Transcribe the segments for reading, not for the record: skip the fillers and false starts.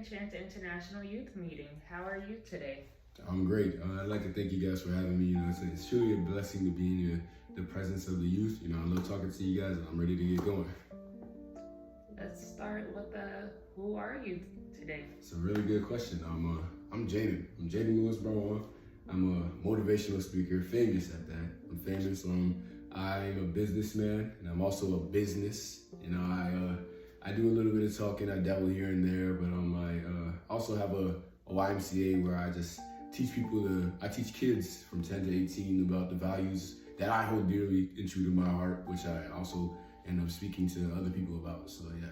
Chance International Youth Meeting. How are you today? I'm great. I'd like to thank you guys for having me. It's truly a blessing to be in the presence of the youth. I love talking to you guys, and I'm ready to get going. Let's start with who are you today? It's a really good question. I'm Jaden. I'm Jaden Lewis Brown. I'm a motivational speaker, famous at that. I'm famous. I'm a businessman, and I'm also a business. I do a little bit of talking. I dabble here and there, but I also have a YMCA where I just teach I teach kids from 10 to 18 about the values that I hold dearly and true to my heart, which I also end up speaking to other people about. So yeah.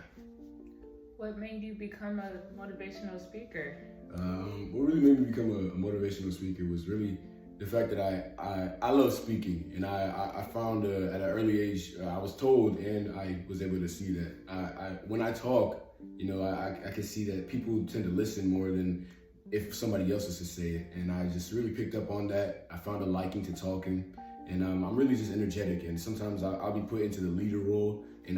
What made you become a motivational speaker? What really made me become a motivational speaker was really the fact that I love speaking, and I found at an early age I was told, and I was able to see that when I talk, I can see that people tend to listen more than if somebody else is to say it, and I just really picked up on that. I found a liking to talking, and I'm really just energetic, and sometimes I'll be put into the leader role, and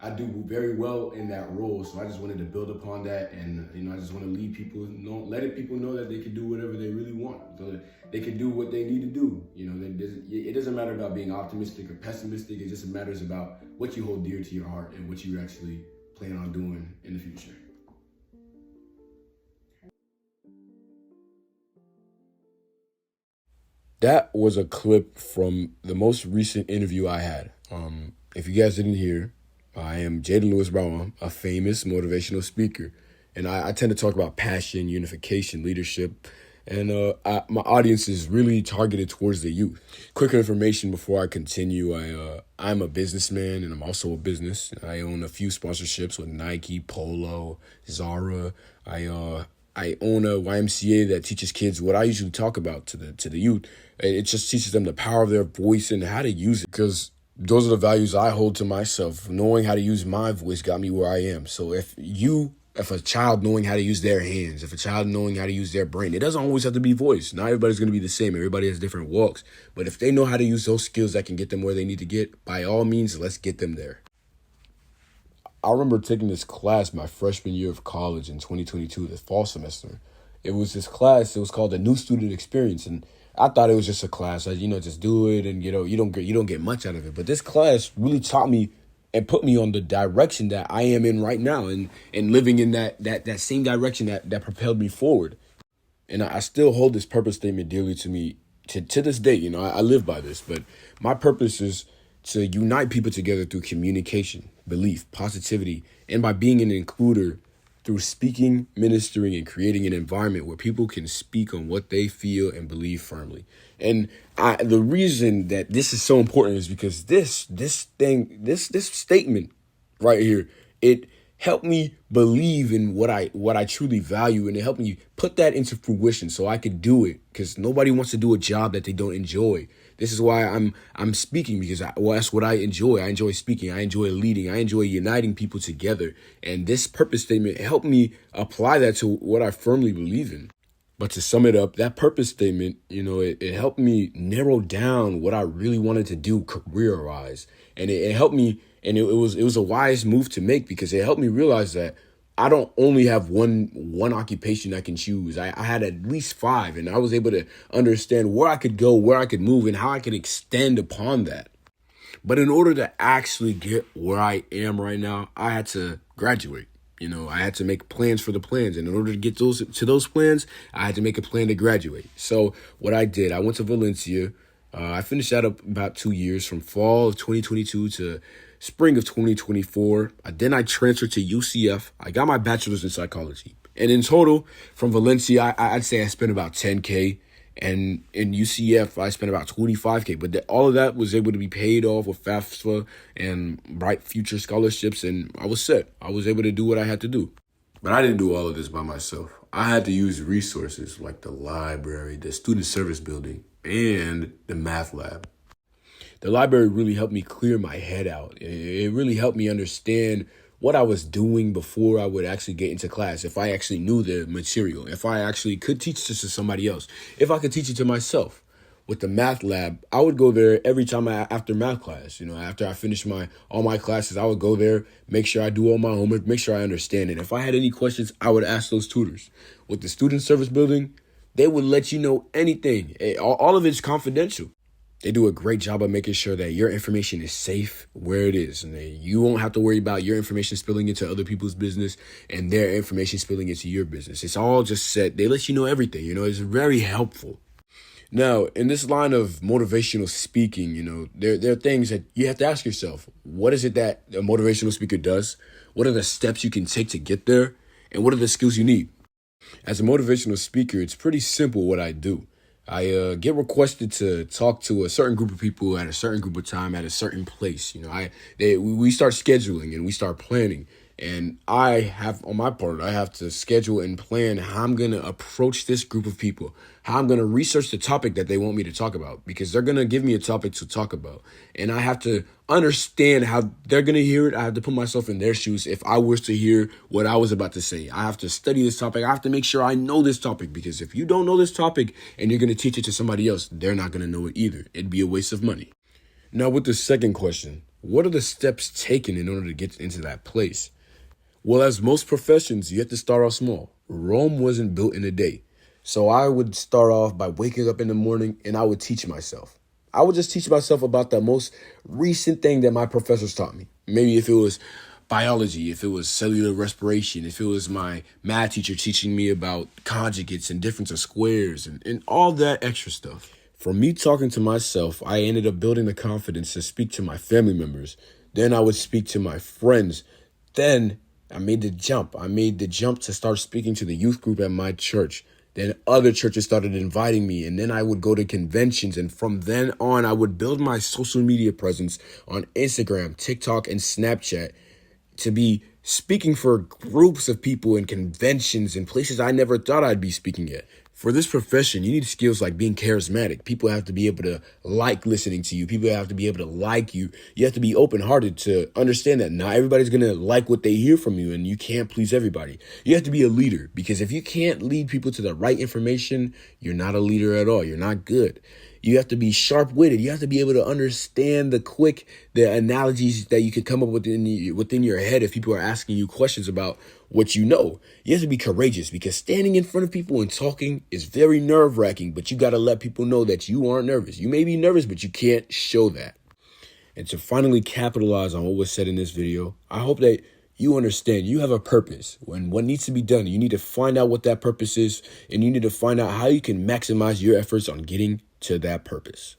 I do very well in that role. So I just wanted to build upon that, and I just want to lead people, letting people know that they can do whatever they really want, so that they can do what they need to do. It doesn't matter about being optimistic or pessimistic. It just matters about what you hold dear to your heart and what you actually plan on doing in the future. That was a clip from the most recent interview I had. If you guys didn't hear, I am Jaden Lewis Brown, a famous motivational speaker. And I tend to talk about passion, unification, leadership. And my audience is really targeted towards the youth. Quick information before I continue. I'm a businessman, and I'm also a business. I own a few sponsorships with Nike, Polo, Zara. I own a YMCA that teaches kids what I usually talk about to the youth. It just teaches them the power of their voice and how to use it, because those are the values I hold to myself. Knowing how to use my voice got me where I am. So if a child knowing how to use their hands, if a child knowing how to use their brain, it doesn't always have to be voice. Not everybody's going to be the same. Everybody has different walks. But if they know how to use those skills that can get them where they need to get, by all means, let's get them there. I remember taking this class my freshman year of college in 2022, the fall semester. It was this class. It was called the New Student Experience, and I thought it was just a class. Just do it, and you don't get much out of it. But this class really taught me and put me on the direction that I am in right now, and living in that same direction that propelled me forward. And I still hold this purpose statement dearly to me to this day. I live by this, but my purpose is to unite people together through communication, belief, positivity, and by being an includer through speaking, ministering, and creating an environment where people can speak on what they feel and believe firmly. And the reason that this is so important is because this statement right here, it helped me believe in what I truly value, and it helped me put that into fruition so I could do it, because nobody wants to do a job that they don't enjoy. This is why I'm speaking, because that's what I enjoy. I enjoy speaking. I enjoy leading. I enjoy uniting people together. And this purpose statement helped me apply that to what I firmly believe in. But to sum it up, that purpose statement, it helped me narrow down what I really wanted to do career-wise. And it helped me, and it was a wise move to make, because it helped me realize that I don't only have one occupation I can choose. I had at least 5, and I was able to understand where I could go, where I could move, and how I could extend upon that. But in order to actually get where I am right now, I had to graduate. I had to make plans for the plans. And in order to get to those plans, I had to make a plan to graduate. So what I did, I went to Valencia. I finished that up about 2 years, from fall of 2022 to spring of 2024. Then I transferred to UCF. I got my bachelor's in psychology. And in total, from Valencia, I'd say I spent about $10K. And in UCF, I spent about $25K. But all of that was able to be paid off with FAFSA and Bright Future scholarships. And I was set. I was able to do what I had to do. But I didn't do all of this by myself. I had to use resources like the library, the student service building, and the math lab. The library really helped me clear my head out. It really helped me understand what I was doing before I would actually get into class. If I actually knew the material, if I actually could teach this to somebody else, if I could teach it to myself. with the math lab, I would go there every time after math class. After I finished all my classes, I would go there, make sure I do all my homework, make sure I understand it. If I had any questions, I would ask those tutors. With the student service building, they would let you know anything. All of it's confidential. They do a great job of making sure that your information is safe where it is. And you won't have to worry about your information spilling into other people's business and their information spilling into your business. It's all just set. They let you know everything. It's very helpful. Now, in this line of motivational speaking, there are things that you have to ask yourself. What is it that a motivational speaker does? What are the steps you can take to get there? And what are the skills you need? As a motivational speaker, it's pretty simple what I do. I get requested to talk to a certain group of people at a certain group of time at a certain place. We start scheduling and we start planning. And on my part, I have to schedule and plan how I'm going to approach this group of people, how I'm going to research the topic that they want me to talk about, because they're going to give me a topic to talk about. And I have to understand how they're going to hear it. I have to put myself in their shoes. If I was to hear what I was about to say, I have to study this topic. I have to make sure I know this topic, because if you don't know this topic and you're going to teach it to somebody else, they're not going to know it either. It'd be a waste of money. Now, with the second question, what are the steps taken in order to get into that place? Well, as most professions, you have to start off small. Rome wasn't built in a day. So I would start off by waking up in the morning and I would teach myself. I would just teach myself about the most recent thing that my professors taught me. Maybe if it was biology, if it was cellular respiration, if it was my math teacher teaching me about conjugates and difference of squares and all that extra stuff. From me talking to myself, I ended up building the confidence to speak to my family members. Then I would speak to my friends. Then I made the jump. To start speaking to the youth group at my church. Then other churches started inviting me, and then I would go to conventions. And from then on, I would build my social media presence on Instagram, TikTok, and Snapchat to be speaking for groups of people in conventions and places I never thought I'd be speaking at. For this profession, you need skills like being charismatic. People have to be able to like listening to you. People have to be able to like you. You have to be open-hearted to understand that not everybody's going to like what they hear from you, and you can't please everybody. You have to be a leader, because if you can't lead people to the right information, you're not a leader at all. You're not good. You have to be sharp-witted. You have to be able to understand the analogies that you could come up with within your head if people are asking you questions about what you know. You have to be courageous, because standing in front of people and talking is very nerve-wracking, but you got to let people know that you aren't nervous. You may be nervous, but you can't show that. And to finally capitalize on what was said in this video, I hope that you understand you have a purpose. When what needs to be done, you need to find out what that purpose is, and you need to find out how you can maximize your efforts on getting to that purpose.